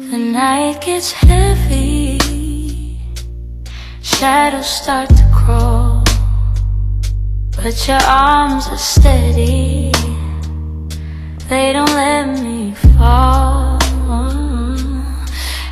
The night gets heavy, shadows start to crawl, but your arms are steady, they don't let me fall.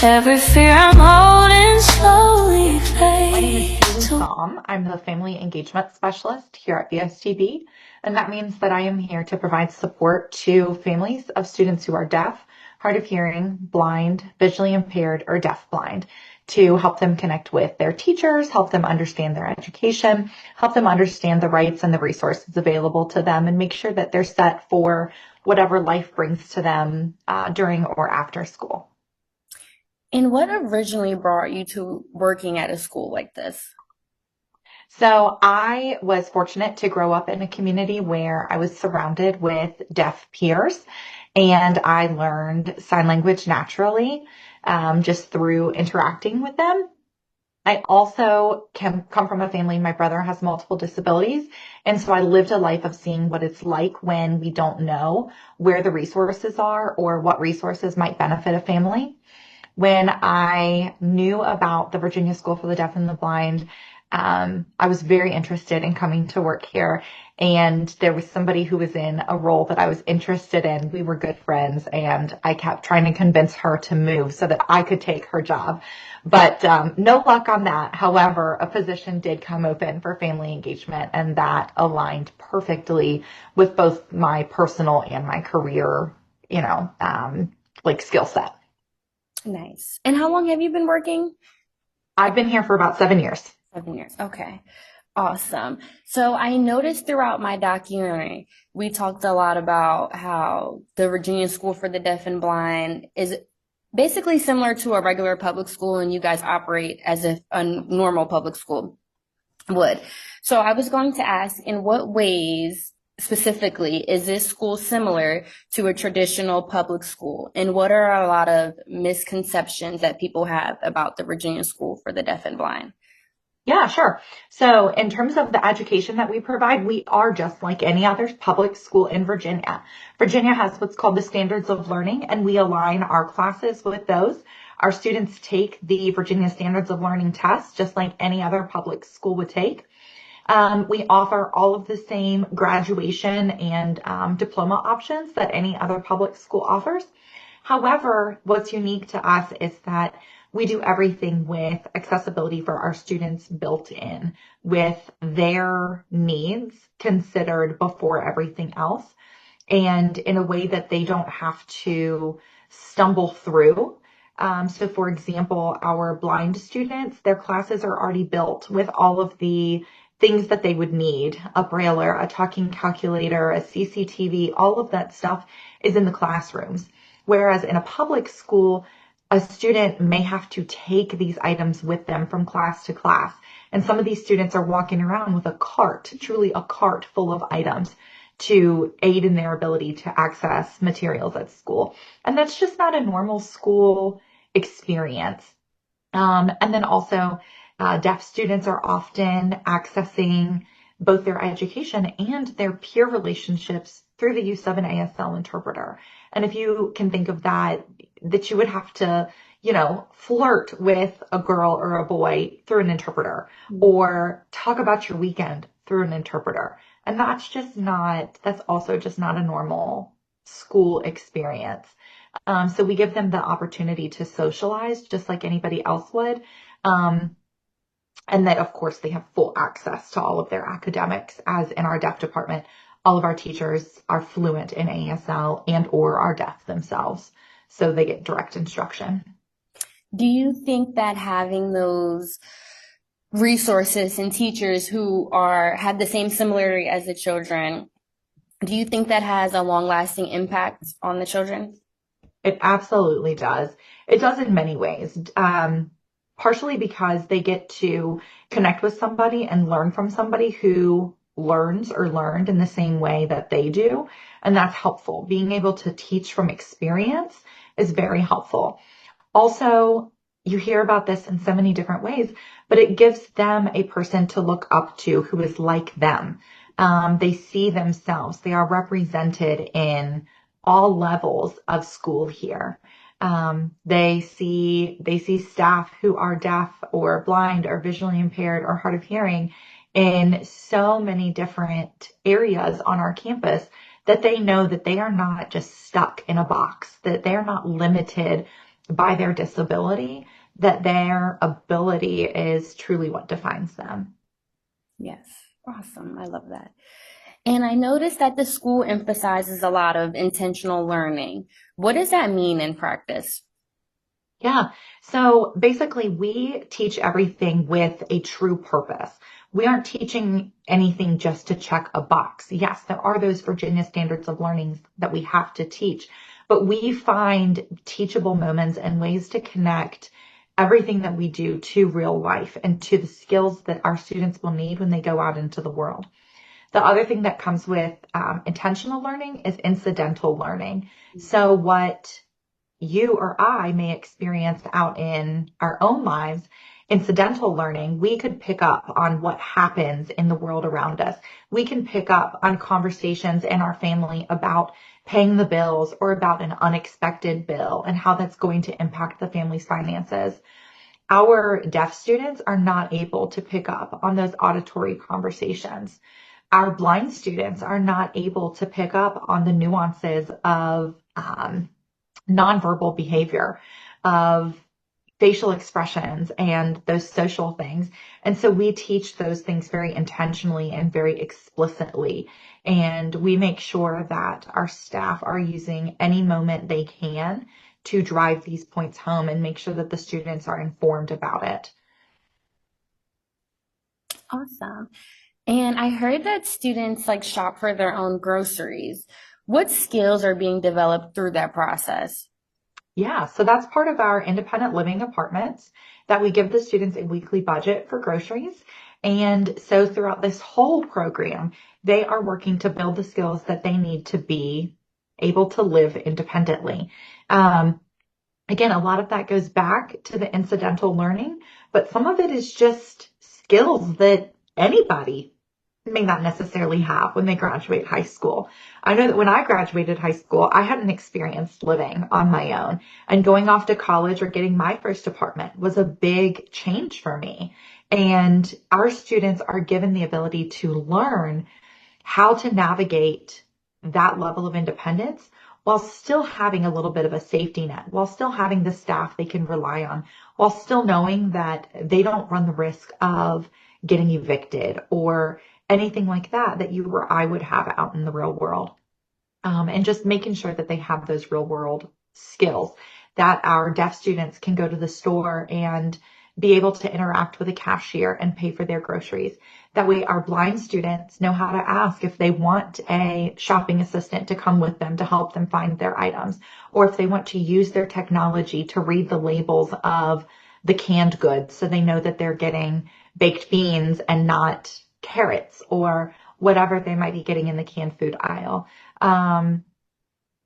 Every fear I'm holding slowly fades. My name is Susan Psalm. I'm the Family Engagement Specialist here at VSTB, and that means that I am here to provide support to families of students who are deaf, hard of hearing, blind, visually impaired, or deafblind, to help them connect with their teachers, help them understand their education, help them understand the rights and the resources available to them, and make sure that they're set for whatever life brings to them during or after school. And what originally brought you to working at a school like this? So I was fortunate to grow up in a community where I was surrounded with deaf peers, and I learned sign language naturally, just through interacting with them. I also come from a family, my brother has multiple disabilities, and so I lived a life of seeing what it's like when we don't know where the resources are or what resources might benefit a family. When I knew about the Virginia School for the Deaf and the Blind, I was very interested in coming to work here. And there was somebody who was in a role that I was interested in. We were good friends, and I kept trying to convince her to move so that I could take her job. But no luck on that. However, a position did come open for family engagement, and that aligned perfectly with both my personal and my career, skill set. Nice. And how long have you been working? I've been here for about 7 years. 7 years. Okay. Awesome. So I noticed throughout my documentary, we talked a lot about how the Virginia School for the Deaf and Blind is basically similar to a regular public school, and you guys operate as if a normal public school would. So I was going to ask, in what ways specifically is this school similar to a traditional public school? And what are a lot of misconceptions that people have about the Virginia School for the Deaf and Blind? Yeah, sure. So in terms of the education that we provide, we are just like any other public school in Virginia. Virginia has what's called the standards of learning, and we align our classes with those. Our students take the Virginia Standards of Learning test, just like any other public school would take. We offer all of the same graduation and diploma options that any other public school offers. However, what's unique to us is that we do everything with accessibility for our students built in, with their needs considered before everything else, and in a way that they don't have to stumble through. So for example, our blind students, their classes are already built with all of the things that they would need: a brailler, a talking calculator, a CCTV, all of that stuff is in the classrooms. Whereas in a public school, a student may have to take these items with them from class to class. And some of these students are walking around with a cart, truly a cart full of items to aid in their ability to access materials at school. And that's just not a normal school experience. And then also, deaf students are often accessing both their education and their peer relationships through the use of an ASL interpreter. And if you can think of that you would have to, flirt with a girl or a boy through an interpreter, or talk about your weekend through an interpreter. And that's also just not a normal school experience. So we give them the opportunity to socialize just like anybody else would. And that, of course, they have full access to all of their academics, as in our deaf department, all of our teachers are fluent in ASL and or are deaf themselves, so they get direct instruction. Do you think that having those resources and teachers who have the same similarity as the children, do you think that has a long-lasting impact on the children? It absolutely does. It does in many ways. Partially because they get to connect with somebody and learn from somebody who learns or learned in the same way that they do. And that's helpful. Being able to teach from experience is very helpful. Also, you hear about this in so many different ways, but it gives them a person to look up to who is like them. They see themselves. They are represented in all levels of school here. They see staff who are deaf or blind or visually impaired or hard of hearing in so many different areas on our campus that they know that they are not just stuck in a box, that they're not limited by their disability, that their ability is truly what defines them. Yes. Awesome. I love that. And I noticed that the school emphasizes a lot of intentional learning. What does that mean in practice? Yeah. So basically, we teach everything with a true purpose. We aren't teaching anything just to check a box. Yes, there are those Virginia standards of learning that we have to teach, but we find teachable moments and ways to connect everything that we do to real life and to the skills that our students will need when they go out into the world. The other thing that comes with intentional learning is incidental learning. So what you or I may experience out in our own lives, incidental learning, we could pick up on what happens in the world around us. We can pick up on conversations in our family about paying the bills or about an unexpected bill and how that's going to impact the family's finances. Our deaf students are not able to pick up on those auditory conversations. Our blind students are not able to pick up on the nuances of nonverbal behavior, of facial expressions and those social things. And so we teach those things very intentionally and very explicitly. And we make sure that our staff are using any moment they can to drive these points home and make sure that the students are informed about it. Awesome. And I heard that students like shop for their own groceries. What skills are being developed through that process? Yeah, so that's part of our independent living apartments that we give the students a weekly budget for groceries. And so throughout this whole program, they are working to build the skills that they need to be able to live independently. Um, Again, a lot of that goes back to the incidental learning, but some of it is just skills that anybody may not necessarily have when they graduate high school. I know that when I graduated high school, I hadn't experienced living on my own, and going off to college or getting my first apartment was a big change for me. And our students are given the ability to learn how to navigate that level of independence while still having a little bit of a safety net, while still having the staff they can rely on, while still knowing that they don't run the risk of getting evicted or anything like that that you or I would have out in the real world. And just making sure that they have those real world skills, that our deaf students can go to the store and be able to interact with a cashier and pay for their groceries. That way our blind students know how to ask if they want a shopping assistant to come with them to help them find their items, or if they want to use their technology to read the labels of the canned goods so they know that they're getting baked beans and not carrots or whatever they might be getting in the canned food aisle. Um,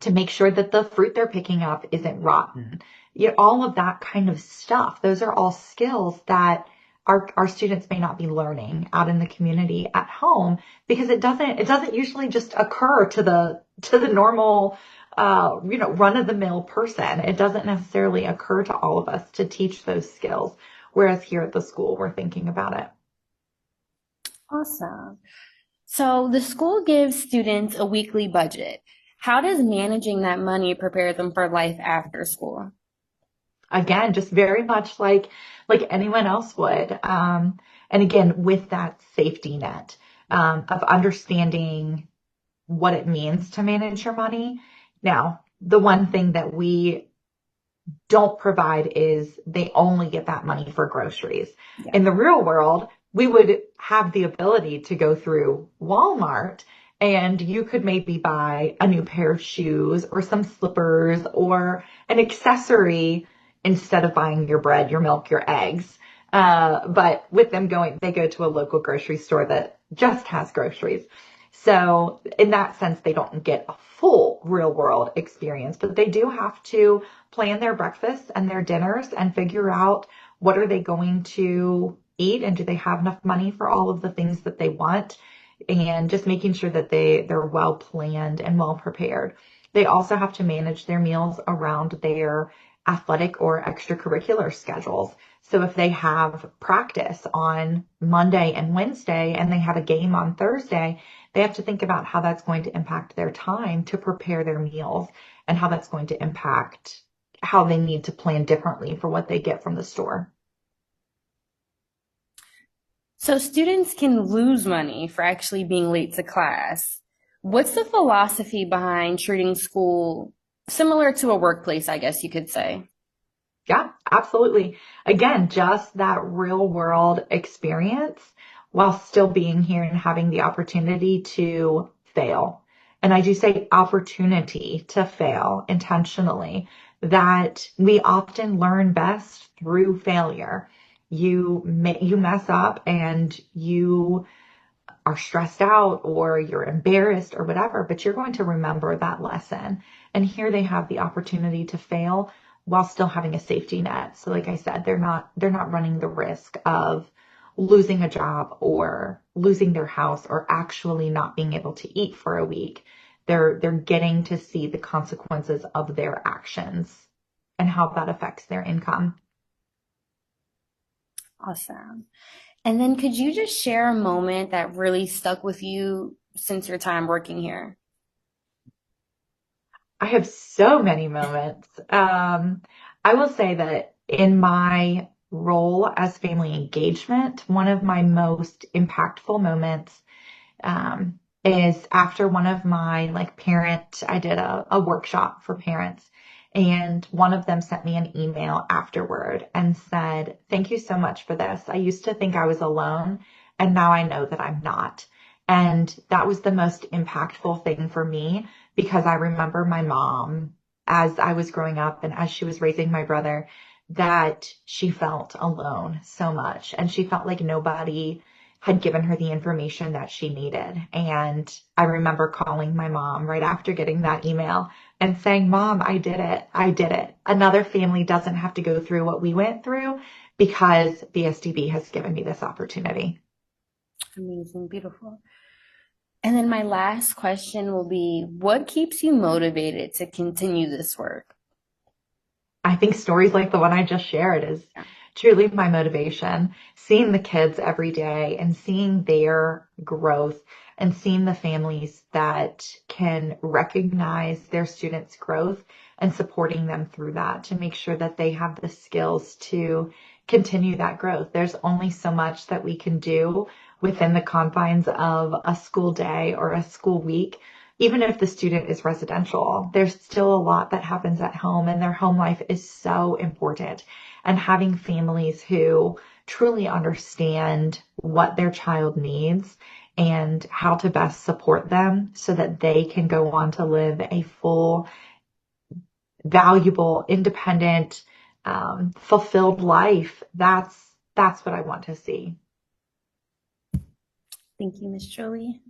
to make sure that the fruit they're picking up isn't rotten. You know, all of that kind of stuff. Those are all skills that our students may not be learning out in the community at home because it doesn't usually just occur to the normal run of the mill person. It doesn't necessarily occur to all of us to teach those skills. Whereas here at the school, we're thinking about it. Awesome. So the school gives students a weekly budget. How does managing that money prepare them for life after school? Again, just very much like anyone else would. And again, with that safety net of understanding what it means to manage your money. Now, the one thing that we don't provide is they only get that money for groceries. Yeah. In the real world, we would have the ability to go through Walmart and you could maybe buy a new pair of shoes or some slippers or an accessory instead of buying your bread, your milk, your eggs. But with them they go to a local grocery store that just has groceries. So in that sense, they don't get a full real world experience, but they do have to plan their breakfasts and their dinners and figure out what are they going to eat and do they have enough money for all of the things that they want, and just making sure that they're well planned and well prepared. They also have to manage their meals around their athletic or extracurricular schedules. So if they have practice on Monday and Wednesday and they have a game on Thursday, they have to think about how that's going to impact their time to prepare their meals and how that's going to impact how they need to plan differently for what they get from the store. So students can lose money for actually being late to class. What's the philosophy behind treating school similar to a workplace, I guess you could say? Yeah, absolutely. Again, just that real world experience while still being here and having the opportunity to fail. And I do say opportunity to fail intentionally, that we often learn best through failure. You mess up and you are stressed out or you're embarrassed or whatever, but you're going to remember that lesson. And here they have the opportunity to fail while still having a safety net. So like I said, they're not running the risk of losing a job or losing their house or actually not being able to eat for a week. They're getting to see the consequences of their actions and how that affects their income. Awesome. And then could you just share a moment that really stuck with you since your time working here? I have so many moments. I will say that in my role as family engagement, one of my most impactful moments is after one of my I did a workshop for parents, and one of them sent me an email afterward and said, "Thank you so much for this. I used to think I was alone, and now I know that I'm not." And that was the most impactful thing for me because I remember my mom as I was growing up and as she was raising my brother, that she felt alone so much and she felt like nobody had given her the information that she needed. And I remember calling my mom right after getting that email and saying, "Mom, I did it. I did it. Another family doesn't have to go through what we went through because BSDB has given me this opportunity." Amazing, beautiful. And then my last question will be, what keeps you motivated to continue this work? I think stories like the one I just shared is Yeah. truly my motivation. Seeing the kids every day and seeing their growth and seeing the families that can recognize their students' growth and supporting them through that to make sure that they have the skills to continue that growth. There's only so much that we can do within the confines of a school day or a school week. Even if the student is residential, there's still a lot that happens at home and their home life is so important. And having families who truly understand what their child needs and how to best support them so that they can go on to live a full, valuable, independent, fulfilled life. That's what I want to see. Thank you, Miss Jolie.